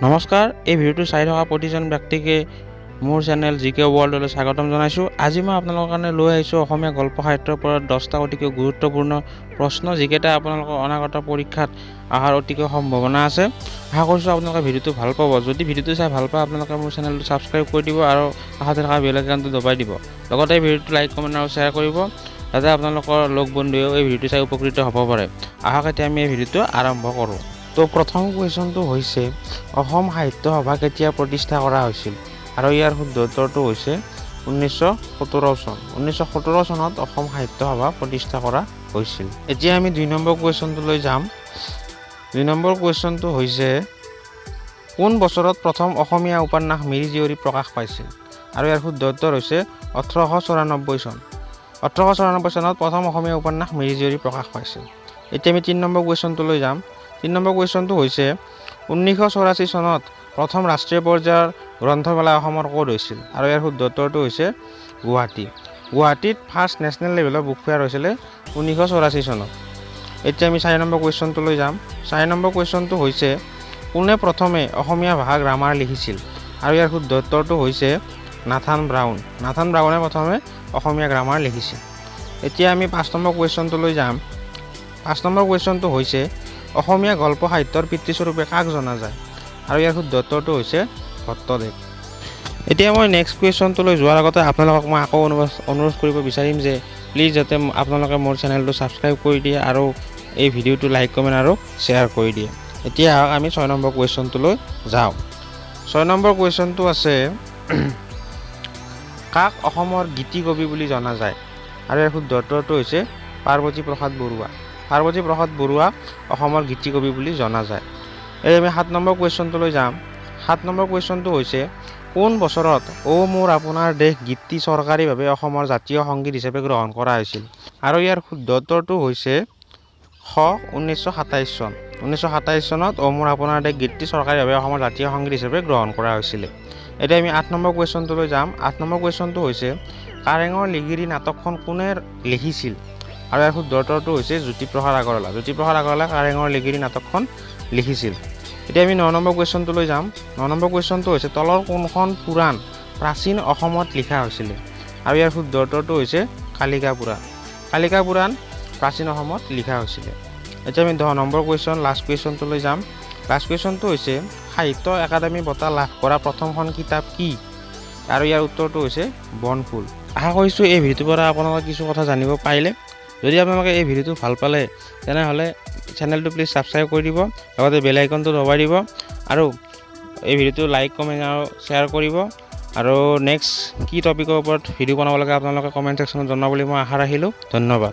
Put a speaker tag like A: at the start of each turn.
A: নমস্কাৰ, এই ভিডিঅ'টো চাই থকা প্ৰতিজন ব্যক্তিকে মোৰ চেনেল জিকে ৱৰ্ল্ডলৈ স্বাগতম জনাইছোঁ। আজি মই আপোনালোকৰ কাৰণে লৈ আহিছোঁ অসমীয়া গল্প সাহিত্যৰ ওপৰত 10টা অতিকৈ গুৰুত্বপূৰ্ণ প্ৰশ্ন, যিকেইটা আপোনালোকৰ অনাগত পৰীক্ষাত অহাৰ অতিকৈ সম্ভাৱনা আছে। আশা কৰিছোঁ আপোনালোকে ভিডিঅ'টো ভাল পাব। যদি ভিডিঅ'টো চাই ভাল পায় আপোনালোকে মোৰ চেনেলটো ছাবস্ক্ৰাইব কৰি দিব আৰু কাষতে থকা বেল আইকনটো দবাই দিব। লগতে এই ভিডিঅ'টো লাইক, কমেণ্ট আৰু শ্বেয়াৰ কৰিব, যাতে আপোনালোকৰ লগ বন্ধুৱেও এই ভিডিঅ'টো চাই উপকৃত হ'ব পাৰে। আহক এতিয়া আমি এই ভিডিঅ'টো আৰম্ভ কৰোঁ। তো প্ৰথম কুৱেশ্যনটো হৈছে অসম সাহিত্য সভা কেতিয়া প্ৰতিষ্ঠা কৰা হৈছিল? আৰু ইয়াৰ শুদ্ধ উত্তৰটো হৈছে 1917 চন। 1917 চনত অসম সাহিত্য সভা প্ৰতিষ্ঠা কৰা হৈছিল। এতিয়া আমি 2 নম্বৰ কুৱেশ্যনটোলৈ যাম। 2 নম্বৰ কুৱেশ্যনটো হৈছে কোন বছৰত প্ৰথম অসমীয়া উপন্যাস মিৰি জীয়ৰী প্ৰকাশ পাইছিল? আৰু ইয়াৰ শুদ্ধ উত্তৰ হৈছে 1894 চন। 1894 চনত প্ৰথম অসমীয়া উপন্যাস মিৰি জীয়ৰী প্ৰকাশ পাইছিল। এতিয়া আমি 3 নম্বৰ কুৱেশ্যনটোলৈ যাম। 3 নম্বৰ কুৱেশ্যনটো হৈছে 1984 চনত প্ৰথম ৰাষ্ট্ৰীয় পৰ্যায়ৰ গ্ৰন্থমেলা অসমৰ ক'ত হৈছিল? আৰু ইয়াৰ শুদ্ধ উত্তৰটো হৈছে গুৱাহাটী। গুৱাহাটীত ফাৰ্ষ্ট নেশ্যনেল লেভেলৰ বুক ফেয়াৰ হৈছিলে 1984 চনত। এতিয়া আমি 4 নম্বৰ কুৱেশ্যনটোলৈ যাম। 4 নম্বৰ কুৱেশ্যনটো হৈছে কোনে প্ৰথমে অসমীয়া ভাষা গ্ৰামাৰ লিখিছিল? আৰু ইয়াৰ শুদ্ধ উত্তৰটো হৈছে নাথান ব্ৰাউন। নাথান ব্ৰাউনে প্ৰথমে অসমীয়া গ্ৰামাৰ লিখিছিল। এতিয়া আমি 5 নম্বৰ কুৱেশ্যনটোলৈ যাম। 5 নম্বৰ কুৱেশ্যনটো হৈছে অসমীয়া গল্প সাহিত্যৰ পিতৃস্বৰূপে কাক জনা যায়? আৰু ইয়াৰ শুদ্ধ উত্তৰটো হৈছে ভট্টদেৱ। এতিয়া মই নেক্সট কুৱেশ্যনটোলৈ যোৱাৰ আগতে আপোনালোকক মই আকৌ অনুৰোধ কৰিব বিচাৰিম যে প্লিজ যাতে আপোনালোকে মোৰ চেনেলটো ছাবস্ক্ৰাইব কৰি দিয়ে আৰু এই ভিডিঅ'টো লাইক, কমেণ্ট আৰু শ্বেয়াৰ কৰি দিয়ে। এতিয়া আমি 6 নম্বৰ কুৱেশ্যনটোলৈ যাওঁ। 6 নম্বৰ কুৱেশ্যনটো আছে কাক অসমৰ গীতি কবি বুলি জনা যায়? আৰু ইয়াৰ শুদ্ধ উত্তৰটো হৈছে পাৰ্বতী প্ৰসাদ বৰুৱা। পাৰ্বতী প্ৰসাদ বৰুৱাক অসমৰ গীতি কবি বুলি জনা যায়। এই আমি 7 নম্বৰ কুৱেশ্যনটোলৈ যাম। 7 নম্বৰ কুৱেশ্যনটো হৈছে কোন বছৰত অ মোৰ আপোনাৰ দেশ গীতটি চৰকাৰীভাৱে অসমৰ জাতীয় সংগীত হিচাপে গ্ৰহণ কৰা হৈছিল? আৰু ইয়াৰ শুদ্ধ উত্তৰটো হৈছে 1927 চন। 1927 চনত অ মোৰ আপোনাৰ দেশ গীতটি চৰকাৰীভাৱে অসমৰ জাতীয় সংগীত হিচাপে গ্ৰহণ কৰা হৈছিলে। এতিয়া আমি 8 নম্বৰ কুৱেশ্যনটোলৈ যাম। 8 নম্বৰ কুৱেশ্যনটো হৈছে কাৰেঙৰ লিগিৰি নাটকখন কোনে লিখিছিল? আৰু ইয়াৰ শুদ্ধ উত্তৰটো হৈছে জ্যোতিপ্ৰসাদ আগৰৱালা। জ্যোতিপ্ৰসাদ আগৰৱালাই কাৰেঙৰ লিগিৰি নাটকখন লিখিছিল। এতিয়া আমি 9 নম্বৰ কুৱেশ্যনটোলৈ যাম। 9 নম্বৰ কুৱেশ্যনটো হৈছে তলৰ কোনখন পুৰাণ প্ৰাচীন অসমত লিখা হৈছিলে? আৰু ইয়াৰ শুদ্ধ উত্তৰটো হৈছে কালিকা পুৰাণ। কালিকা পুৰাণ প্ৰাচীন অসমত লিখা হৈছিলে। এতিয়া আমি 10 নম্বৰ কুৱেশ্যন, লাষ্ট কুৱেশ্যনটোলৈ যাম। লাষ্ট কুৱেশ্যনটো হৈছে সাহিত্য একাডেমী বঁটা লাভ কৰা প্ৰথমখন কিতাপ কি? আৰু ইয়াৰ উত্তৰটো হৈছে বনফুল। আশা কৰিছোঁ এই ভিডিঅ'টোৰ পৰা আপোনালোকে কিছু কথা জানিব পাৰিলে। যদি আপোনালোকে এই ভিডিঅ'টো ভাল পালে তেনেহ'লে চেনেলটো প্লিজ ছাবস্ক্ৰাইব কৰি দিব, লগতে বেল আইকনটো দবাই দিব আৰু এই ভিডিঅ'টো লাইক, কমেণ্ট আৰু শ্বেয়াৰ কৰিব। আৰু নেক্সট কি টপিকৰ ওপৰত ভিডিঅ' বনাব লাগে আপোনালোকে কমেণ্ট ছেকশ্যনত জনাব বুলি মই আশা ৰাখিলোঁ। ধন্যবাদ।